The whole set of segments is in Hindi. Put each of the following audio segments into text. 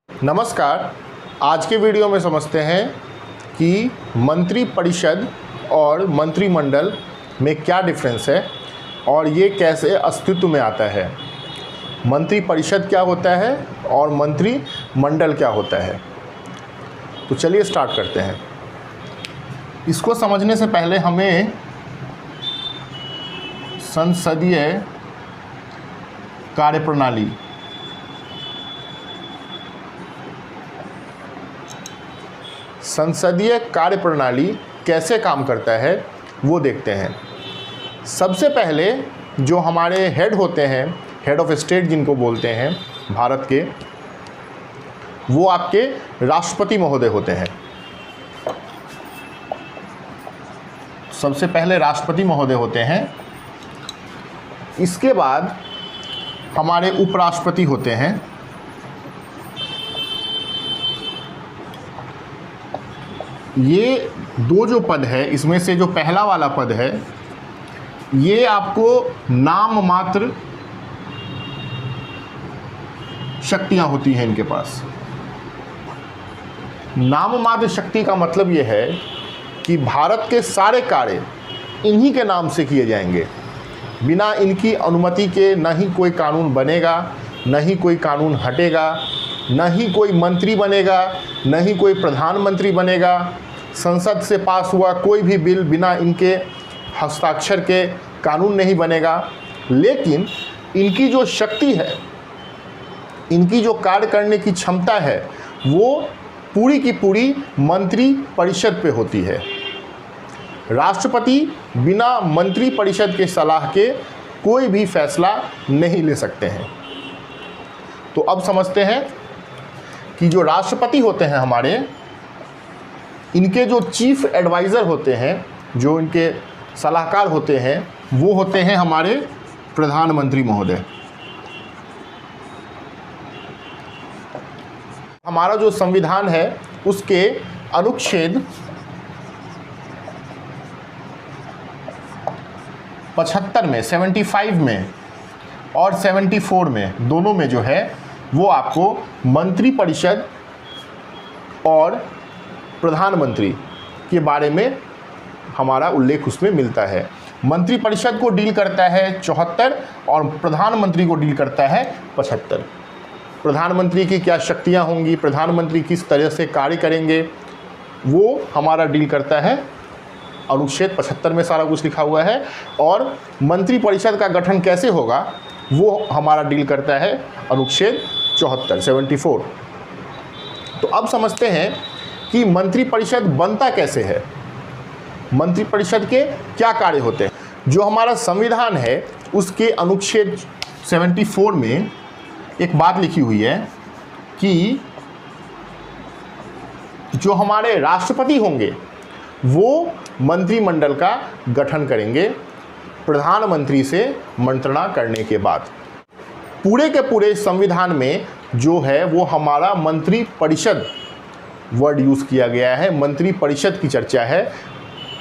नमस्कार। आज के वीडियो में समझते हैं कि मंत्री परिषद और मंत्रिमंडल में क्या डिफरेंस है और ये कैसे अस्तित्व में आता है। मंत्री परिषद क्या होता है और मंत्रिमंडल क्या होता है। तो चलिए स्टार्ट करते हैं। इसको समझने से पहले हमें संसदीय कार्यप्रणाली संसदीय कार्यप्रणाली कैसे काम करता है वो देखते हैं। सबसे पहले जो हमारे हेड होते हैं, हेड ऑफ स्टेट जिनको बोलते हैं भारत के, वो आपके राष्ट्रपति महोदय होते हैं। सबसे पहले राष्ट्रपति महोदय होते हैं। इसके बाद हमारे उपराष्ट्रपति होते हैं। ये दो जो पद है, इसमें से जो पहला वाला पद है ये आपको नाम मात्र शक्तियां होती हैं इनके पास। नाम मात्र शक्ति का मतलब ये है कि भारत के सारे कार्य इन्हीं के नाम से किए जाएंगे। बिना इनकी अनुमति के न ही कोई कानून बनेगा, न ही कोई कानून हटेगा, न ही कोई मंत्री बनेगा, न ही कोई प्रधानमंत्री बनेगा। संसद से पास हुआ कोई भी बिल बिना इनके हस्ताक्षर के कानून नहीं बनेगा। लेकिन इनकी जो शक्ति है, इनकी जो कार्य करने की क्षमता है, वो पूरी की पूरी मंत्री परिषद पे होती है। राष्ट्रपति बिना मंत्री परिषद के सलाह के कोई भी फैसला नहीं ले सकते हैं। तो अब समझते हैं कि जो राष्ट्रपति होते हैं हमारे, इनके जो चीफ एडवाइज़र होते हैं, जो इनके सलाहकार होते हैं, वो होते हैं हमारे प्रधानमंत्री महोदय। हमारा जो संविधान है उसके अनुच्छेद 75 में, 75 में और 74 में, दोनों में जो है वो आपको मंत्री परिषद और प्रधानमंत्री के बारे में हमारा उल्लेख उसमें मिलता है। मंत्री परिषद को डील करता है 74 और प्रधानमंत्री को डील करता है 75। प्रधानमंत्री की क्या शक्तियां होंगी, प्रधानमंत्री किस तरह से कार्य करेंगे, वो हमारा डील करता है अनुच्छेद 75 में सारा कुछ लिखा हुआ है। और मंत्री परिषद का गठन कैसे होगा वो हमारा डील करता है अनुच्छेद 74, 74। तो अब समझते हैं कि मंत्री परिषद बनता कैसे है, मंत्री परिषद के क्या कार्य होते हैं। जो हमारा संविधान है उसके अनुच्छेद 74 में एक बात लिखी हुई है कि जो हमारे राष्ट्रपति होंगे वो मंत्रिमंडल का गठन करेंगे प्रधानमंत्री से मंत्रणा करने के बाद। पूरे के पूरे संविधान में जो है वो हमारा मंत्री परिषद वर्ड यूज़ किया गया है, मंत्री परिषद की चर्चा है।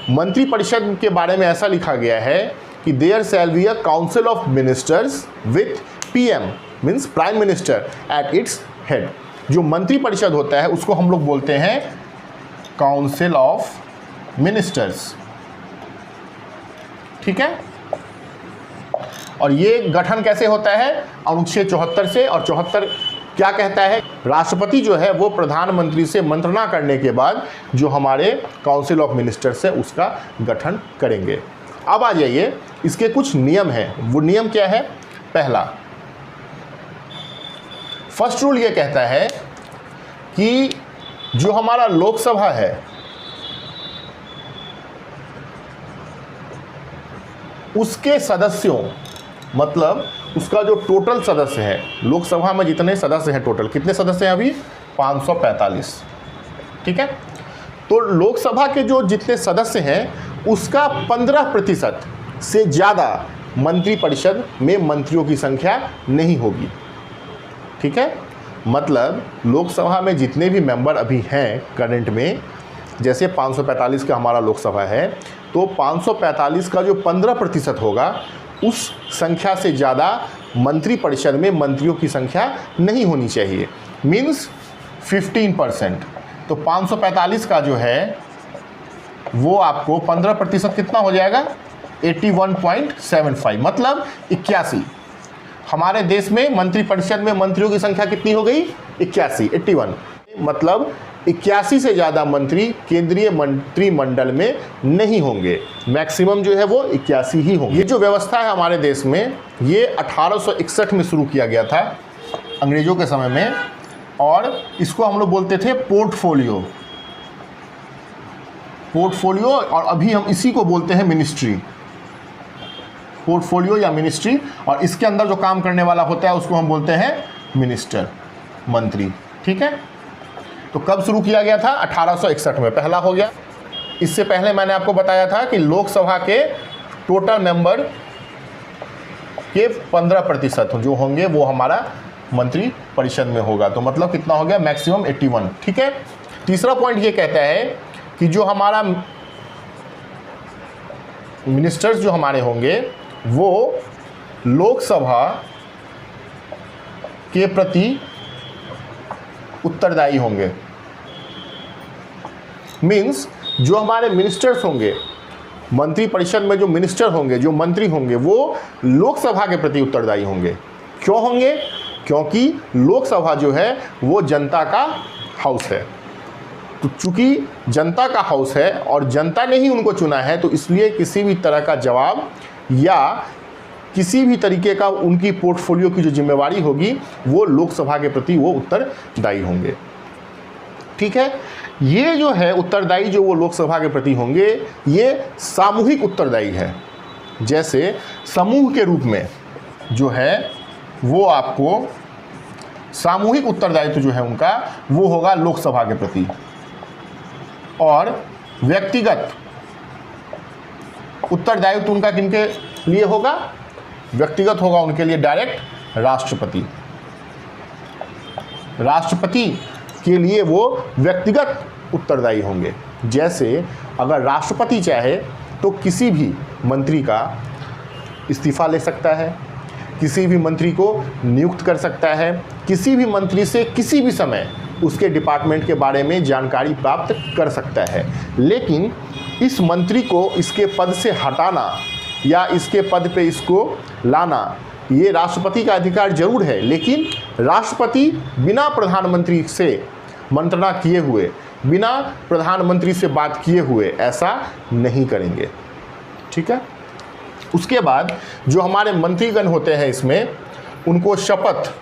मंत्री परिषद के बारे में ऐसा लिखा गया है कि there shall be a council of ministers with PM means prime minister at its head. जो मंत्री परिषद होता है उसको हम लोग बोलते हैं काउंसिल ऑफ मिनिस्टर्स, ठीक है। और ये गठन कैसे होता है, अनुच्छेद 74 से। और 74 क्या कहता है, राष्ट्रपति जो है वो प्रधानमंत्री से मंत्रणा करने के बाद जो हमारे काउंसिल ऑफ मिनिस्टर्स है उसका गठन करेंगे। अब आ जाइए, इसके कुछ नियम हैं। वो नियम क्या है। पहला, फर्स्ट रूल ये कहता है कि जो हमारा लोकसभा है उसके सदस्यों, मतलब उसका जो टोटल सदस्य है, लोकसभा में जितने सदस्य हैं, टोटल कितने सदस्य हैं अभी, 545, ठीक है। तो लोकसभा के जो जितने सदस्य हैं उसका 15% से ज़्यादा मंत्री परिषद में मंत्रियों की संख्या नहीं होगी, ठीक है। मतलब लोकसभा में जितने भी मेंबर अभी हैं करंट में, जैसे 545 का हमारा लोकसभा है, तो 545 का जो 15% होगा उस संख्या से ज़्यादा मंत्री परिषद में मंत्रियों की संख्या नहीं होनी चाहिए। मीन्स 15%। तो 545 का जो है वो आपको 15% कितना हो जाएगा? 81.75, मतलब 81। हमारे देश में मंत्रिपरिषद में मंत्रियों की संख्या कितनी हो गई? 81, मतलब 81 से ज़्यादा मंत्री केंद्रीय मंत्रिमंडल में नहीं होंगे। मैक्सिमम जो है वो 81 ही होंगे। ये जो व्यवस्था है हमारे देश में, ये 1861 में शुरू किया गया था अंग्रेजों के समय में, और इसको हम लोग बोलते थे पोर्टफोलियो, और अभी हम इसी को बोलते हैं मिनिस्ट्री, पोर्टफोलियो या मिनिस्ट्री। और इसके अंदर जो काम करने वाला होता है उसको हम बोलते हैं मिनिस्टर, मंत्री। ठीक है, तो कब शुरू किया गया था? 1861 में पहला हो गया। इससे पहले मैंने आपको बताया था कि लोकसभा के टोटल मेंबर के 15% जो होंगे वो हमारा मंत्री परिषद में होगा। तो मतलब कितना हो गया? मैक्सिमम 81। ठीक है, तीसरा पॉइंट ये कहता है कि जो हमारा मिनिस्टर्स जो हमारे होंगे वो लोकसभा के प्रति उत्तरदायी होंगे। मीन्स जो हमारे मिनिस्टर्स होंगे, मंत्री परिषद में जो मिनिस्टर होंगे, जो मंत्री होंगे, वो लोकसभा के प्रति उत्तरदायी होंगे। क्यों होंगे? क्योंकि लोकसभा जो है वो जनता का हाउस है। तो चूंकि जनता का हाउस है और जनता ने ही उनको चुना है, तो इसलिए किसी भी तरह का जवाब या किसी भी तरीके का उनकी पोर्टफोलियो की जो जिम्मेवारी होगी वो लोकसभा के प्रति वो उत्तरदायी होंगे। ठीक है, ये जो है उत्तरदायी जो वो लोकसभा के प्रति होंगे, ये सामूहिक उत्तरदायी है। जैसे समूह के रूप में जो है वो आपको सामूहिक उत्तरदायित्व जो है उनका वो होगा लोकसभा के प्रति, और व्यक्तिगत उत्तरदायित्व उनका किनके लिए होगा? व्यक्तिगत होगा उनके लिए डायरेक्ट राष्ट्रपति के लिए वो व्यक्तिगत उत्तरदायी होंगे। जैसे अगर राष्ट्रपति चाहे तो किसी भी मंत्री का इस्तीफा ले सकता है, किसी भी मंत्री को नियुक्त कर सकता है, किसी भी मंत्री से किसी भी समय उसके डिपार्टमेंट के बारे में जानकारी प्राप्त कर सकता है। लेकिन इस मंत्री को इसके पद से हटाना या इसके पद पे इसको लाना, ये राष्ट्रपति का अधिकार जरूर है, लेकिन राष्ट्रपति बिना प्रधानमंत्री से मंत्रणा किए हुए, बिना प्रधानमंत्री से बात किए हुए ऐसा नहीं करेंगे। ठीक है, उसके बाद जो हमारे मंत्रीगण होते हैं इसमें, उनको शपथ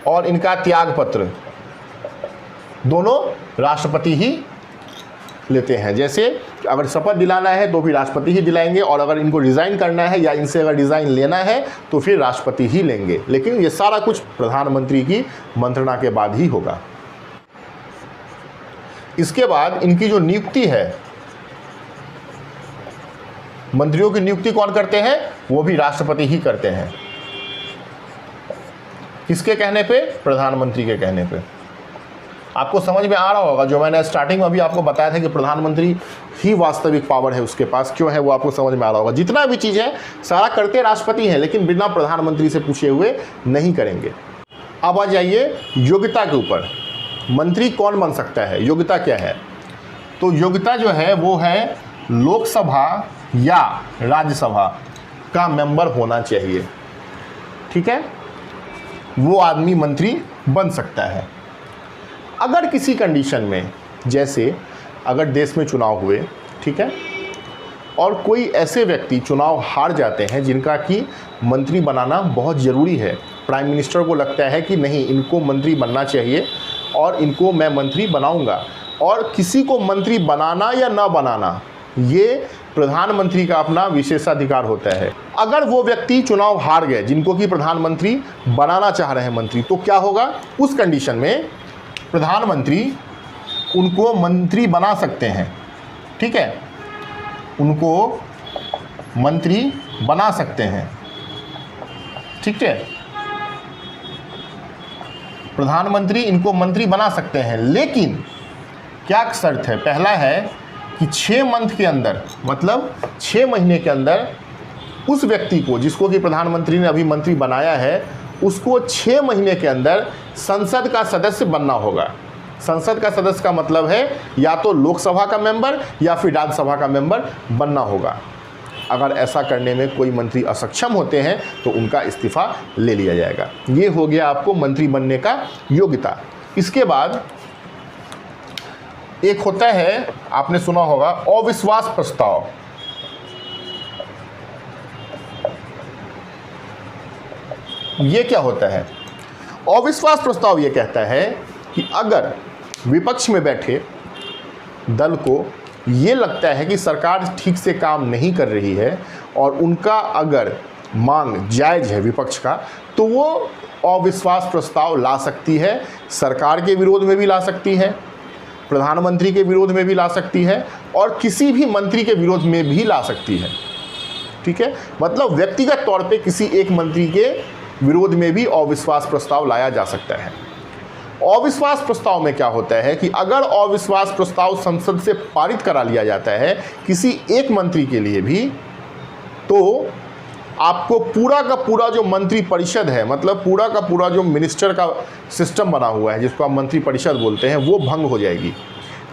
और इनका त्यागपत्र दोनों राष्ट्रपति ही लेते हैं। जैसे अगर शपथ दिलाना है तो भी राष्ट्रपति ही दिलाएंगे, और अगर इनको रिज़ाइन करना है या इनसे अगर रिज़ाइन लेना है तो फिर राष्ट्रपति ही लेंगे। लेकिन ये सारा कुछ प्रधानमंत्री की मंत्रणा के बाद ही होगा। इसके बाद इनकी जो नियुक्ति है, मंत्रियों की नियुक्ति कौन करते हैं? वो भी राष्ट्रपति ही करते हैं। किसके कहने पे? प्रधानमंत्री के कहने पे। आपको समझ में आ रहा होगा, जो मैंने स्टार्टिंग में अभी आपको बताया था कि प्रधानमंत्री ही वास्तविक पावर है उसके पास, क्यों है वो आपको समझ में आ रहा होगा। जितना भी चीज़ है सारा करते राष्ट्रपति हैं, लेकिन बिना प्रधानमंत्री से पूछे हुए नहीं करेंगे। अब आ जाइए योग्यता के ऊपर, मंत्री कौन बन सकता है, योग्यता क्या है? तो योग्यता जो है वो है लोकसभा या राज्यसभा का मेंबर होना चाहिए। ठीक है, वो आदमी मंत्री बन सकता है। अगर किसी कंडीशन में, जैसे अगर देश में चुनाव हुए, ठीक है, और कोई ऐसे व्यक्ति चुनाव हार जाते हैं जिनका कि मंत्री बनाना बहुत ज़रूरी है, प्राइम मिनिस्टर को लगता है कि नहीं इनको मंत्री बनना चाहिए और इनको मैं मंत्री बनाऊंगा, और किसी को मंत्री बनाना या ना बनाना ये प्रधानमंत्री का अपना विशेषाधिकार होता है। अगर वो व्यक्ति चुनाव हार गए जिनको कि प्रधानमंत्री बनाना चाह रहे हैं मंत्री, तो क्या होगा? उस कंडीशन में प्रधानमंत्री उनको मंत्री बना सकते हैं। ठीक है, उनको मंत्री बना सकते हैं। ठीक है, प्रधानमंत्री इनको मंत्री बना सकते हैं, लेकिन क्या शर्त है? पहला है कि 6 मंथ के अंदर, मतलब 6 महीने के अंदर उस व्यक्ति को जिसको कि प्रधानमंत्री ने अभी मंत्री बनाया है, उसको 6 महीने के अंदर संसद का सदस्य बनना होगा। संसद का सदस्य का मतलब है या तो लोकसभा का मेंबर या फिर राज्यसभा का मेंबर बनना होगा। अगर ऐसा करने में कोई मंत्री असक्षम होते हैं तो उनका इस्तीफा ले लिया जाएगा। ये हो गया आपको मंत्री बनने का योग्यता। इसके बाद एक होता है, आपने सुना होगा, अविश्वास प्रस्ताव। ये क्या होता है? अविश्वास प्रस्ताव ये कहता है कि अगर विपक्ष में बैठे दल को ये लगता है कि सरकार ठीक से काम नहीं कर रही है और उनका अगर मांग जायज़ है विपक्ष का, तो वो अविश्वास प्रस्ताव ला सकती है। सरकार के विरोध में भी ला सकती है, प्रधानमंत्री के विरोध में भी ला सकती है और किसी भी मंत्री के विरोध में भी ला सकती है। ठीक है, मतलब व्यक्तिगत तौर पे किसी एक मंत्री के विरोध में भी अविश्वास प्रस्ताव लाया जा सकता है। अविश्वास प्रस्ताव में क्या होता है कि अगर अविश्वास प्रस्ताव संसद से पारित करा लिया जाता है किसी एक मंत्री के लिए भी, तो आपको पूरा का पूरा जो मंत्री परिषद है, मतलब पूरा का पूरा जो मिनिस्टर का सिस्टम बना हुआ है जिसको आप मंत्री परिषद बोलते हैं, वो भंग हो जाएगी।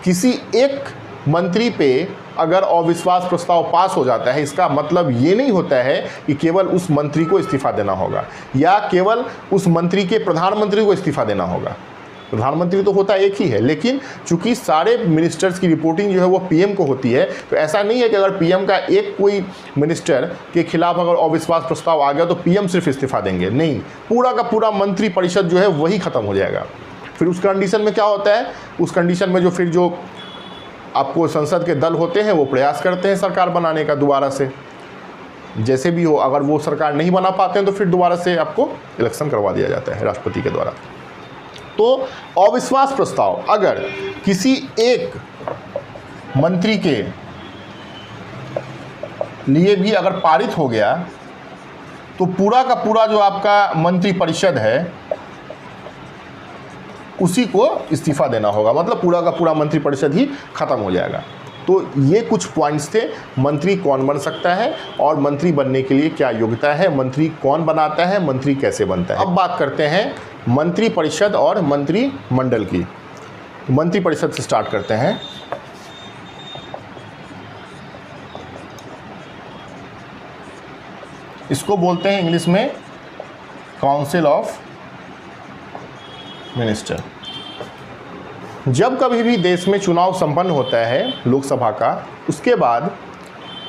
किसी एक मंत्री पे अगर अविश्वास प्रस्ताव पास हो जाता है, इसका मतलब ये नहीं होता है कि केवल उस मंत्री को इस्तीफा देना होगा या केवल उस मंत्री के प्रधानमंत्री को इस्तीफा देना होगा। प्रधानमंत्री तो होता एक ही है, लेकिन चूंकि सारे मिनिस्टर्स की रिपोर्टिंग जो है वो पीएम को होती है, तो ऐसा नहीं है कि अगर पीएम का एक कोई मिनिस्टर के खिलाफ अगर अविश्वास प्रस्ताव आ गया तो पीएम सिर्फ इस्तीफा देंगे, नहीं, पूरा का पूरा मंत्री परिषद जो है वही खत्म हो जाएगा। फिर उस कंडीशन में क्या होता है, उस कंडीशन में जो आपको संसद के दल होते हैं वो प्रयास करते हैं सरकार बनाने का दोबारा से, जैसे भी हो। अगर वो सरकार नहीं बना पाते हैं तो फिर दोबारा से आपको इलेक्शन करवा दिया जाता है राष्ट्रपति के द्वारा। तो अविश्वास प्रस्ताव अगर किसी एक मंत्री के लिए भी अगर पारित हो गया तो पूरा का पूरा जो आपका मंत्री परिषद है उसी को इस्तीफा देना होगा, मतलब पूरा का पूरा मंत्री परिषद ही खत्म हो जाएगा। तो ये कुछ पॉइंट्स थे, मंत्री कौन बन सकता है और मंत्री बनने के लिए क्या योग्यता है, मंत्री कौन बनाता है, मंत्री कैसे बनता है। अब बात करते हैं मंत्री परिषद और मंत्रिमंडल की। मंत्री परिषद से स्टार्ट करते हैं। इसको बोलते हैं इंग्लिश में काउंसिल ऑफ मिनिस्टर। जब कभी भी देश में चुनाव संपन्न होता है लोकसभा का, उसके बाद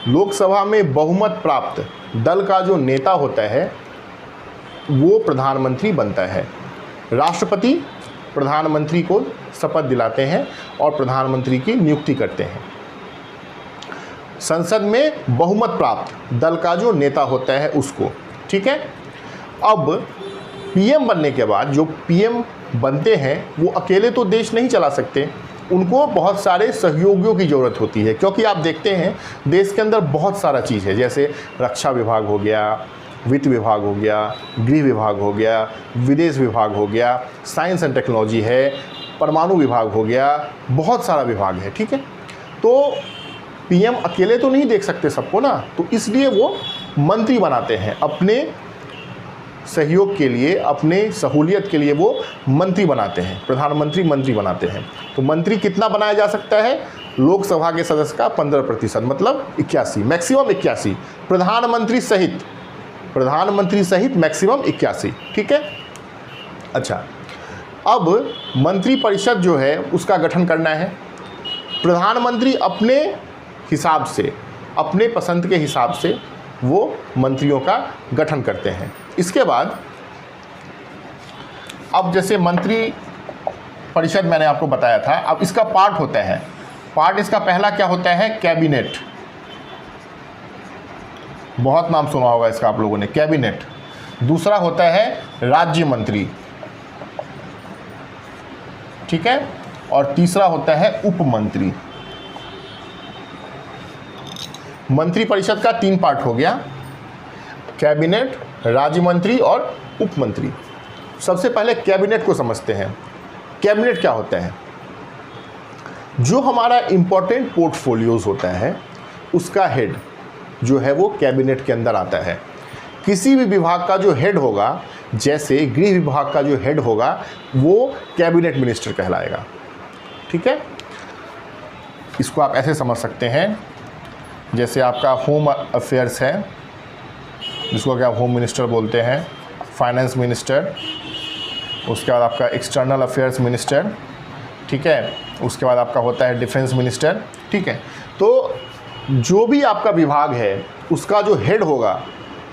लोकसभा में बहुमत प्राप्त दल का जो नेता होता है वो प्रधानमंत्री बनता है। राष्ट्रपति प्रधानमंत्री को शपथ दिलाते हैं और प्रधानमंत्री की नियुक्ति करते हैं। संसद में बहुमत प्राप्त दल का जो नेता होता है उसको, ठीक है। अब पीएम बनने के बाद जो पीएम बनते हैं वो अकेले तो देश नहीं चला सकते, उनको बहुत सारे सहयोगियों की ज़रूरत होती है, क्योंकि आप देखते हैं देश के अंदर बहुत सारा चीज़ है, जैसे रक्षा विभाग हो गया, वित्त विभाग हो गया, गृह विभाग हो गया, विदेश विभाग हो गया, साइंस एंड टेक्नोलॉजी है, परमाणु विभाग हो गया, बहुत सारा विभाग है, ठीक है। तो पीएम अकेले तो नहीं देख सकते सबको ना, तो इसलिए वो मंत्री बनाते हैं अपने सहयोग के लिए, अपने सहूलियत के लिए वो मंत्री बनाते हैं, प्रधानमंत्री मंत्री बनाते हैं। तो मंत्री कितना बनाया जा सकता है? लोकसभा के सदस्य का 15%, मतलब 81, मैक्सिमम 81, प्रधानमंत्री सहित मैक्सिमम 81, ठीक है। अच्छा, अब मंत्री परिषद जो है उसका गठन करना है। प्रधानमंत्री अपने हिसाब से, अपने पसंद के हिसाब से वो मंत्रियों का गठन करते हैं। इसके बाद अब जैसे मंत्री परिषद मैंने आपको बताया था, अब इसका पार्ट होता है, पार्ट इसका पहला क्या होता है? कैबिनेट। बहुत नाम सुना होगा इसका आप लोगों ने, कैबिनेट। दूसरा होता है राज्य मंत्री, ठीक है, और तीसरा होता है उप मंत्री। मंत्री परिषद का 3 पार्ट हो गया, कैबिनेट, राज्य मंत्री और उप मंत्री। सबसे पहले कैबिनेट को समझते हैं। कैबिनेट क्या होता है? जो हमारा इम्पोर्टेंट पोर्टफोलियोज होता है उसका हेड जो है वो कैबिनेट के अंदर आता है। किसी भी विभाग का जो हेड होगा जैसे गृह विभाग का जो हेड होगा वो कैबिनेट मिनिस्टर कहलाएगा। ठीक है, इसको आप ऐसे समझ सकते हैं, जैसे आपका होम अफेयर्स है, जिसको क्या होम मिनिस्टर बोलते हैं, फाइनेंस मिनिस्टर, उसके बाद आपका एक्सटर्नल अफेयर्स मिनिस्टर, ठीक है, उसके बाद आपका होता है डिफेंस मिनिस्टर। ठीक है, तो जो भी आपका विभाग है उसका जो हेड होगा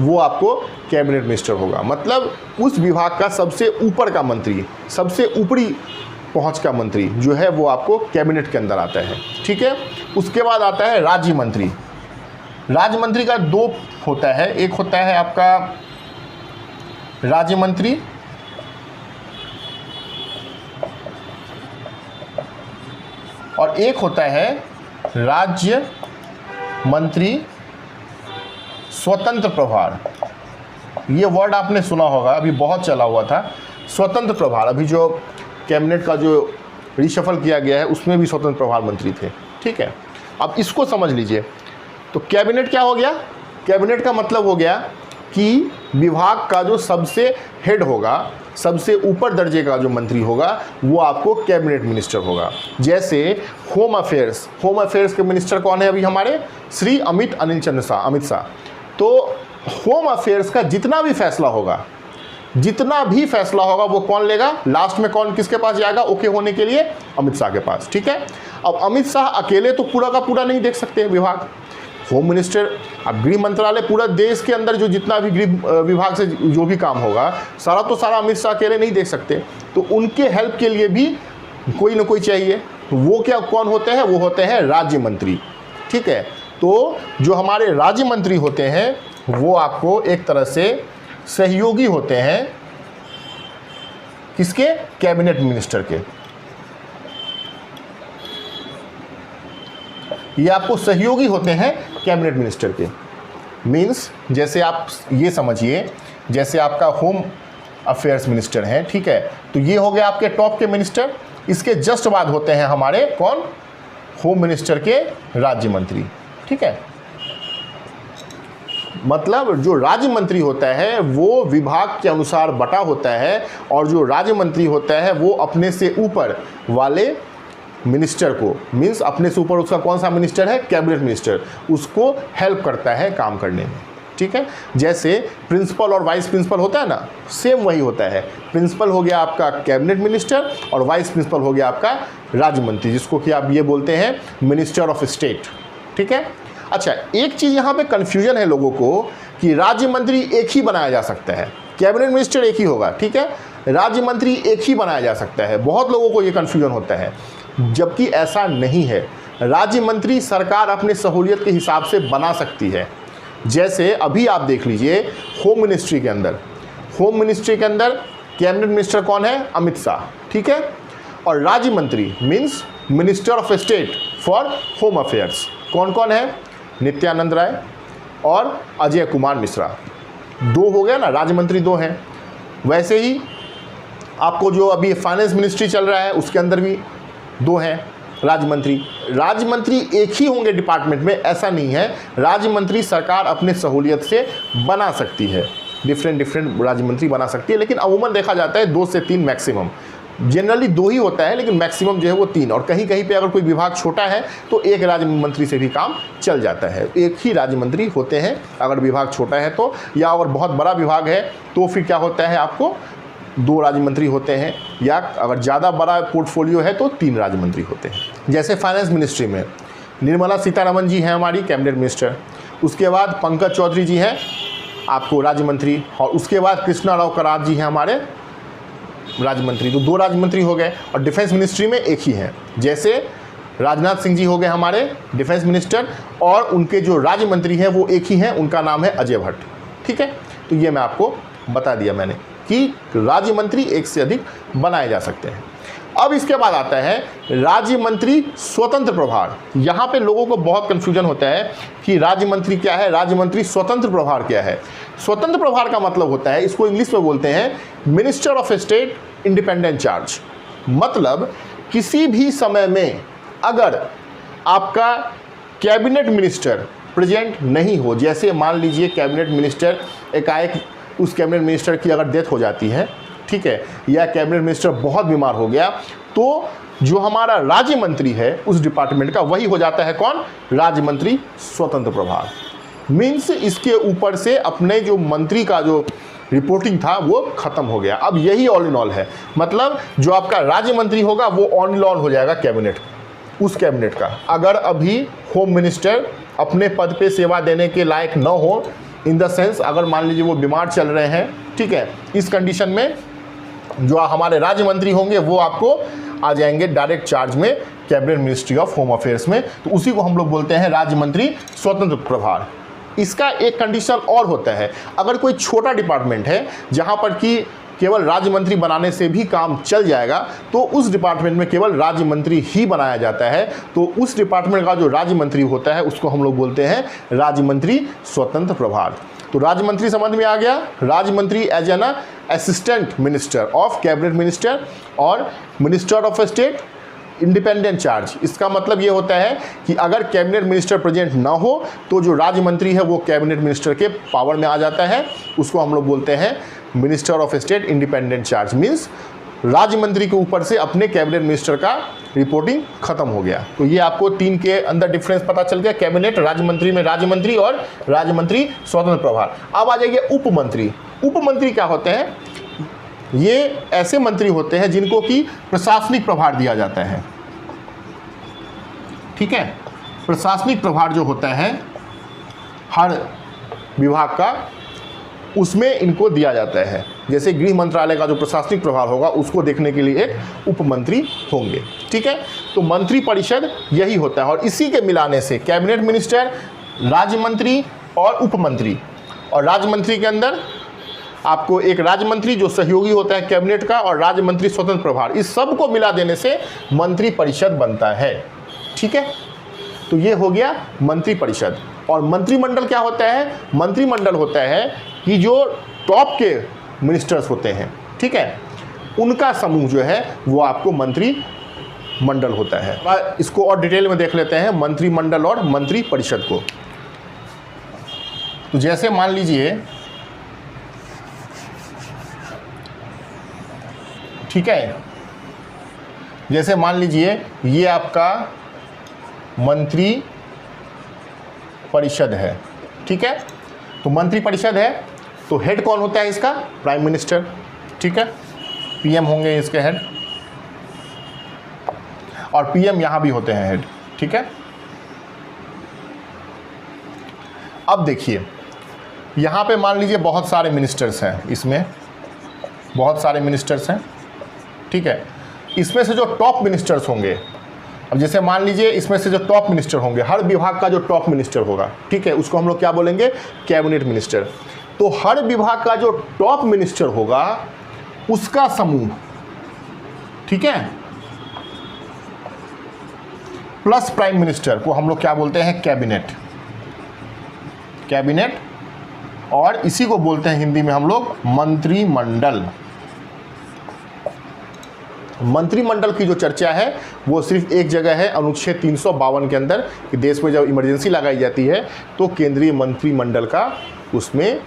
वो आपको कैबिनेट मिनिस्टर होगा। मतलब उस विभाग का सबसे ऊपर का मंत्री, सबसे ऊपरी पहुंच का मंत्री जो है वो आपको कैबिनेट के अंदर आता है। ठीक है, उसके बाद आता है राज्य मंत्री। राज्य मंत्री का दो होता है, एक होता है आपका राज्य मंत्री और एक होता है राज्य मंत्री स्वतंत्र प्रभार। ये वर्ड आपने सुना होगा, अभी बहुत चला हुआ था स्वतंत्र प्रभार। अभी जो कैबिनेट का जो रिशफल किया गया है उसमें भी स्वतंत्र प्रभार मंत्री थे। ठीक है, अब इसको समझ लीजिए। तो कैबिनेट क्या हो गया? कैबिनेट का मतलब हो गया कि विभाग का जो सबसे हेड होगा, सबसे ऊपर दर्जे का जो मंत्री होगा वो आपको कैबिनेट मिनिस्टर होगा। जैसे होम अफेयर्स के मिनिस्टर कौन है अभी हमारे? श्री अमित शाह। तो होम अफेयर्स का जितना भी फैसला होगा वो कौन लेगा? लास्ट में कौन किसके पास जाएगा ओके होने के लिए? अमित शाह के पास। ठीक है, अब अमित शाह अकेले तो पूरा का पूरा नहीं देख सकते विभाग। होम मिनिस्टर, अब गृह मंत्रालय पूरा देश के अंदर जो जितना भी गृह विभाग से जो भी काम होगा सारा अमित शाह अकेले नहीं देख सकते। तो उनके हेल्प के लिए भी कोई ना कोई चाहिए। वो क्या कौन होते हैं? वो होते हैं राज्य मंत्री। ठीक है, तो जो हमारे राज्य मंत्री होते हैं वो आपको एक तरह से सहयोगी होते हैं किसके? कैबिनेट मिनिस्टर के। ये आपको सहयोगी होते हैं कैबिनेट मिनिस्टर के। मीन्स जैसे आप ये समझिए, जैसे आपका होम अफेयर्स मिनिस्टर हैं, ठीक है, तो ये हो गया आपके टॉप के मिनिस्टर। इसके जस्ट बाद होते हैं हमारे कौन? होम मिनिस्टर के राज्य मंत्री। ठीक है, मतलब जो राज्य मंत्री होता है वो विभाग के अनुसार बटा होता है और जो राज्य मंत्री होता है वो अपने से ऊपर वाले मिनिस्टर को, मीन्स अपने से ऊपर उसका कौन सा मिनिस्टर है? कैबिनेट मिनिस्टर, उसको हेल्प करता है काम करने में। ठीक है, जैसे प्रिंसिपल और वाइस प्रिंसिपल होता है ना, सेम वही होता है। प्रिंसिपल हो गया आपका कैबिनेट मिनिस्टर और वाइस प्रिंसिपल हो गया आपका राज्य मंत्री, जिसको कि आप ये बोलते हैं मिनिस्टर ऑफ स्टेट। ठीक है, अच्छा एक चीज़ यहाँ पे कन्फ्यूजन है लोगों को कि राज्य मंत्री एक ही बनाया जा सकता है, कैबिनेट मिनिस्टर एक ही होगा। ठीक है, राज्य मंत्री एक ही बनाया जा सकता है। बहुत लोगों को ये कन्फ्यूजन होता है, जबकि ऐसा नहीं है। राज्य मंत्री सरकार अपने सहूलियत के हिसाब से बना सकती है। जैसे अभी आप देख लीजिए होम मिनिस्ट्री के अंदर कैबिनेट मिनिस्टर कौन है? अमित शाह। ठीक है, और राज्य मंत्री means minister of state for home affairs कौन कौन है? नित्यानंद राय और अजय कुमार मिश्रा। दो हो गया ना, राज्य मंत्री दो हैं। वैसे ही आपको जो अभी फाइनेंस मिनिस्ट्री चल रहा है उसके अंदर भी दो हैं राज्य मंत्री एक ही होंगे डिपार्टमेंट में, ऐसा नहीं है। राज्य मंत्री सरकार अपने सहूलियत से बना सकती है, डिफरेंट राज्य मंत्री बना सकती है, लेकिन अमूमन देखा जाता है 2 से 3 मैक्सिमम। जनरली 2 ही होता है, लेकिन मैक्सिमम जो है वो 3। और कहीं कहीं पे अगर कोई विभाग छोटा है तो एक राज्य मंत्री से भी काम चल जाता है। एक ही राज्य मंत्री होते हैं अगर विभाग छोटा है तो, या अगर बहुत बड़ा विभाग है तो फिर क्या होता है आपको 2 राज्य मंत्री होते हैं, या अगर ज़्यादा बड़ा पोर्टफोलियो है तो 3 राज्य मंत्री होते हैं। जैसे फाइनेंस मिनिस्ट्री में निर्मला सीतारमण जी हैं हमारी कैबिनेट मिनिस्टर, उसके बाद पंकज चौधरी जी हैं आपको राज्य मंत्री, और उसके बाद कृष्णा राव करात जी हैं हमारे राज्य मंत्री। तो 2 राज्य मंत्री हो गए। और डिफेंस मिनिस्ट्री में एक ही हैं, जैसे राजनाथ सिंह जी हो गए हमारे डिफेंस मिनिस्टर, और उनके जो राज्य मंत्री हैं वो एक ही हैं, उनका नाम है अजय भट्ट। ठीक है, तो ये मैं आपको बता दिया मैंने कि राज्य मंत्री एक से अधिक बनाए जा सकते हैं। अब इसके बाद आता है राज्य मंत्री स्वतंत्र प्रभार। यहाँ पे लोगों को बहुत कन्फ्यूजन होता है कि राज्य मंत्री क्या है, राज्य मंत्री स्वतंत्र प्रभार क्या है। स्वतंत्र प्रभार का मतलब होता है, इसको इंग्लिश में बोलते हैं minister of state independent charge. मतलब किसी भी समय में अगर आपका कैबिनेट मिनिस्टर प्रेजेंट नहीं हो, जैसे मान लीजिए कैबिनेट मिनिस्टर एकाएक उस कैबिनेट मिनिस्टर की अगर डेथ हो जाती है, ठीक है, या कैबिनेट मिनिस्टर बहुत बीमार हो गया, तो जो हमारा राज्य मंत्री है उस डिपार्टमेंट का, वही हो जाता है कौन? राज्य मंत्री स्वतंत्र प्रभार। मीन्स इसके ऊपर से अपने जो मंत्री का जो रिपोर्टिंग था वो खत्म हो गया। अब यही ऑल इन ऑल है, मतलब जो आपका राज्य मंत्री होगा वो ऑल इन ऑल हो जाएगा कैबिनेट, उस कैबिनेट का। अगर अभी होम मिनिस्टर अपने पद पे सेवा देने के लायक न हो, इन द सेंस अगर मान लीजिए वो बीमार चल रहे हैं, ठीक है, इस कंडीशन में जो हमारे राज्य मंत्री होंगे वो आपको आ जाएंगे डायरेक्ट चार्ज में cabinet ministry of home affairs में, तो उसी को हम लोग बोलते हैं राज्य मंत्री स्वतंत्र प्रभार। इसका एक कंडीशन और होता है, अगर कोई छोटा डिपार्टमेंट है जहां पर कि केवल राज्य मंत्री बनाने से भी काम चल जाएगा, तो उस डिपार्टमेंट में केवल राज्य मंत्री ही बनाया जाता है, तो उस डिपार्टमेंट का जो राज्य मंत्री होता है उसको हम लोग बोलते हैं राज्य मंत्री स्वतंत्र प्रभार। तो राज्य मंत्री समझ में आ गया। राज्य मंत्री as an assistant minister of cabinet minister और minister of state independent charge. इसका मतलब ये होता है कि अगर कैबिनेट मिनिस्टर प्रेजेंट ना हो तो जो राज्य मंत्री है वो कैबिनेट मिनिस्टर के पावर में आ जाता है, उसको हम लोग बोलते हैं minister of state independent charge. Means राज्य मंत्री के ऊपर से अपने कैबिनेट मिनिस्टर का रिपोर्टिंग खत्म हो गया। तो ये आपको तीन के अंदर डिफरेंस पता चल गया, कैबिनेट, राज्य मंत्री में राज्य मंत्री और राज्य मंत्री स्वतंत्र प्रभार। अब आ जाइए उप मंत्री। उप मंत्री क्या होते हैं? ये ऐसे मंत्री होते हैं जिनको कि प्रशासनिक प्रभार दिया जाता है, ठीक है। प्रशासनिक प्रभार जो होता है हर विभाग का, उसमें इनको दिया जाता है। जैसे गृह मंत्रालय का जो प्रशासनिक प्रभार होगा उसको देखने के लिए एक उप मंत्री होंगे, ठीक है। तो मंत्री परिषद यही होता है, और इसी के मिलाने से कैबिनेट मिनिस्टर, राज्य मंत्री और उप मंत्री, और राज्य मंत्री के अंदर आपको एक राज्य मंत्री जो सहयोगी होता है कैबिनेट का, और राज्य मंत्री स्वतंत्र प्रभार, इस सब को मिला देने से मंत्री परिषद बनता है, ठीक है। तो ये हो गया मंत्री परिषद। और मंत्रिमंडल क्या होता है? मंत्रिमंडल होता है कि जो टॉप के मिनिस्टर्स होते हैं, ठीक है, उनका समूह जो है वो आपको मंत्री मंडल होता है। इसको और डिटेल में देख लेते हैं, मंत्रिमंडल और मंत्री परिषद को। तो जैसे मान लीजिए, ठीक है, जैसे मान लीजिए ये आपका मंत्री परिषद है, ठीक है। तो मंत्री परिषद है तो हेड कौन होता है इसका? प्राइम मिनिस्टर, ठीक है। पीएम होंगे इसके हेड, और पीएम यहां भी होते हैं हेड, ठीक है। अब देखिए यहां पे मान लीजिए बहुत सारे मिनिस्टर्स हैं, इसमें बहुत सारे मिनिस्टर्स हैं, ठीक है। इसमें से जो टॉप मिनिस्टर्स होंगे, अब जैसे मान लीजिए इसमें से जो टॉप मिनिस्टर होंगे, हर विभाग का जो टॉप मिनिस्टर होगा, ठीक है, उसको हम लोग क्या बोलेंगे? Cabinet minister. तो हर विभाग का जो टॉप मिनिस्टर होगा उसका समूह, ठीक है, प्लस प्राइम मिनिस्टर को हम लोग क्या बोलते हैं? कैबिनेट। कैबिनेट, और इसी को बोलते हैं हिंदी में हम लोग मंत्रिमंडल। मंत्रिमंडल की जो चर्चा है वो सिर्फ एक जगह है, अनुच्छेद 352 के अंदर, कि देश में जब इमरजेंसी लगाई जाती है तो केंद्रीय मंत्रिमंडल का उसमें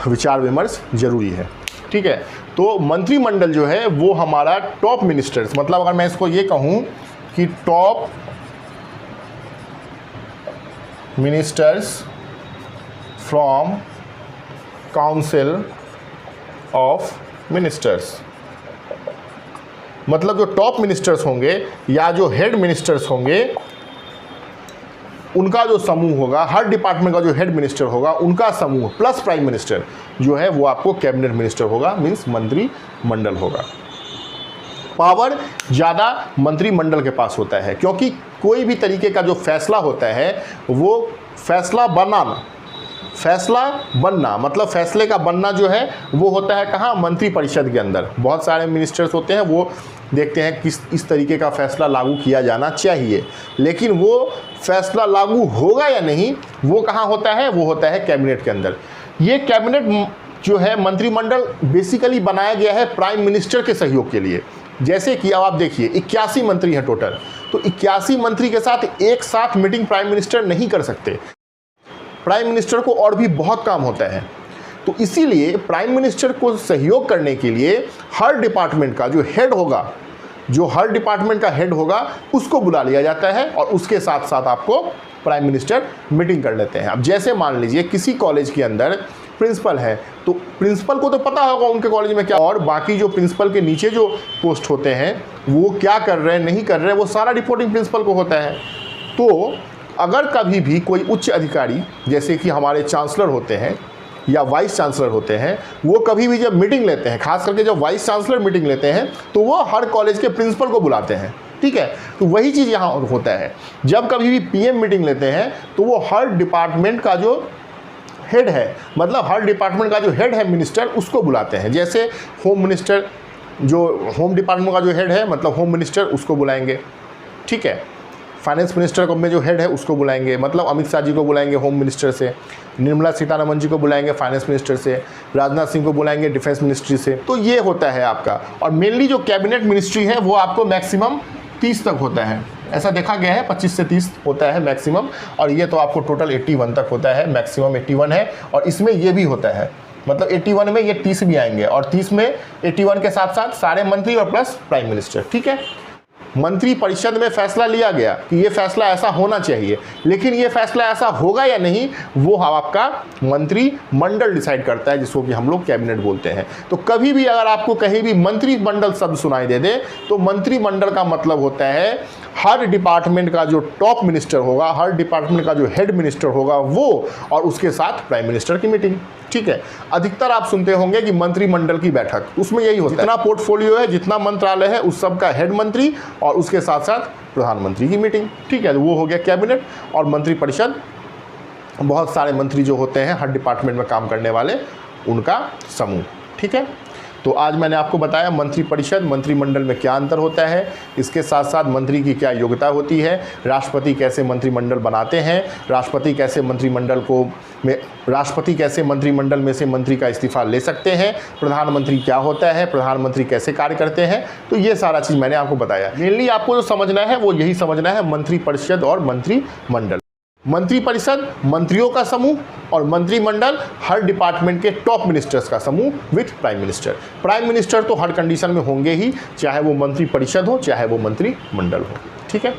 विचार विमर्श जरूरी है, ठीक है। तो मंत्रिमंडल जो है वो हमारा टॉप मिनिस्टर्स, मतलब अगर मैं इसको ये कहूँ कि top ministers from council of ministers, मतलब जो टॉप मिनिस्टर्स होंगे या जो हेड मिनिस्टर्स होंगे उनका जो समूह होगा, हर डिपार्टमेंट का जो हेड मिनिस्टर होगा उनका समूह प्लस प्राइम मिनिस्टर जो है वो आपको कैबिनेट मिनिस्टर होगा, मीन्स मंत्रिमंडल होगा। पावर ज़्यादा मंत्रिमंडल के पास होता है, क्योंकि कोई भी तरीके का जो फैसला होता है वो फैसला बनना मतलब फैसले का बनना जो है वो होता है कहाँ? मंत्री परिषद के अंदर। बहुत सारे मिनिस्टर्स होते हैं, वो देखते हैं किस इस तरीके का फैसला लागू किया जाना चाहिए, लेकिन वो फैसला लागू होगा या नहीं वो कहाँ होता है? वो होता है कैबिनेट के अंदर। ये कैबिनेट जो है मंत्रिमंडल बेसिकली बनाया गया है प्राइम मिनिस्टर के सहयोग के लिए। जैसे कि अब आप देखिए 81 मंत्री हैं टोटल, तो 81 मंत्री के साथ एक साथ मीटिंग प्राइम मिनिस्टर नहीं कर सकते। प्राइम मिनिस्टर को और भी बहुत काम होता है, तो इसीलिए प्राइम मिनिस्टर को सहयोग करने के लिए हर डिपार्टमेंट का जो हेड होगा, जो हर डिपार्टमेंट का हेड होगा, उसको बुला लिया जाता है और उसके साथ साथ आपको प्राइम मिनिस्टर मीटिंग कर लेते हैं। अब जैसे मान लीजिए किसी कॉलेज के अंदर प्रिंसिपल है, तो प्रिंसिपल को तो पता होगा उनके कॉलेज में क्या, और बाकी जो प्रिंसिपल के नीचे जो पोस्ट होते हैं वो क्या कर रहे हैं नहीं कर रहे हैं, वो सारा रिपोर्टिंग प्रिंसिपल को होता है। तो अगर कभी भी कोई उच्च अधिकारी जैसे कि हमारे चांसलर होते हैं या वाइस चांसलर होते हैं, वो कभी भी जब मीटिंग लेते हैं, खास करके जब वाइस चांसलर मीटिंग लेते हैं, तो वो हर कॉलेज के प्रिंसिपल को बुलाते हैं, ठीक है। तो वही चीज़ यहाँ होता है, जब कभी भी पीएम मीटिंग लेते हैं तो वो हर डिपार्टमेंट का जो हेड है, मतलब हर डिपार्टमेंट का जो हेड है मिनिस्टर, उसको बुलाते हैं। जैसे होम मिनिस्टर, जो होम डिपार्टमेंट का जो हेड है, मतलब होम मिनिस्टर, उसको बुलाएंगे, ठीक है। फाइनेंस मिनिस्टर में जो हेड है उसको बुलाएंगे, मतलब अमित शाह जी को बुलाएंगे होम मिनिस्टर से, निर्मला सीतारमण जी को बुलाएंगे फाइनेंस मिनिस्टर से, राजनाथ सिंह को बुलाएंगे डिफेंस मिनिस्ट्री से। तो ये होता है आपका। और मेनली जो कैबिनेट मिनिस्ट्री है वो आपको मैक्सिमम 30 तक होता है, ऐसा देखा गया है, 25 से 30 होता है मैक्सिमम। और ये तो आपको टोटल 81 तक होता है, मैक्सिमम 81 है। और इसमें ये भी होता है, मतलब 81 में ये 30 भी आएंगे, और 30 में 81 के साथ साथ सारे मंत्री और प्लस प्राइम मिनिस्टर, ठीक है। मंत्री परिषद में फैसला लिया गया कि ये फैसला ऐसा होना चाहिए, लेकिन ये फैसला ऐसा होगा या नहीं वो आपका मंत्री मंडल डिसाइड करता है, जिसको कि हम लोग कैबिनेट बोलते हैं। तो कभी भी अगर आपको कहीं भी मंत्री मंडल शब्द सुनाई दे दे, तो मंत्री मंडल का मतलब होता है हर डिपार्टमेंट का जो टॉप मिनिस्टर होगा, हर डिपार्टमेंट का जो हेड मिनिस्टर होगा वो, और उसके साथ प्राइम मिनिस्टर की मीटिंग, ठीक है। अधिकतर आप सुनते होंगे कि मंत्रिमंडल की बैठक, उसमें यही होता है, जितना पोर्टफोलियो है, जितना मंत्रालय है, उस सब का हेड मंत्री और उसके साथ साथ प्रधानमंत्री की मीटिंग, ठीक है। तो वो हो गया कैबिनेट। और मंत्रिपरिषद, बहुत सारे मंत्री जो होते हैं हर डिपार्टमेंट में काम करने वाले, उनका समूह, ठीक है। तो आज मैंने आपको बताया मंत्रिपरिषद, मंत्रिमंडल में क्या अंतर होता है, इसके साथ साथ मंत्री की क्या योग्यता होती है, राष्ट्रपति कैसे मंत्रिमंडल बनाते हैं, राष्ट्रपति कैसे मंत्रिमंडल में से मंत्री का इस्तीफा ले सकते हैं, प्रधानमंत्री क्या होता है, प्रधानमंत्री कैसे कार्य करते हैं। तो ये सारा चीज़ मैंने आपको बताया। मेनली आपको जो समझना है वो यही समझना है, मंत्रिपरिषद और मंत्रिमंडल। मंत्रिपरिषद मंत्रियों का समूह, और मंत्रिमंडल हर डिपार्टमेंट के टॉप मिनिस्टर्स का समूह with prime minister. Prime minister तो हर कंडीशन में होंगे ही, चाहे वो मंत्रिपरिषद हो चाहे वो मंत्रिमंडल हो, ठीक है।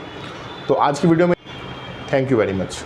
तो आज की वीडियो में थैंक यू वेरी मच।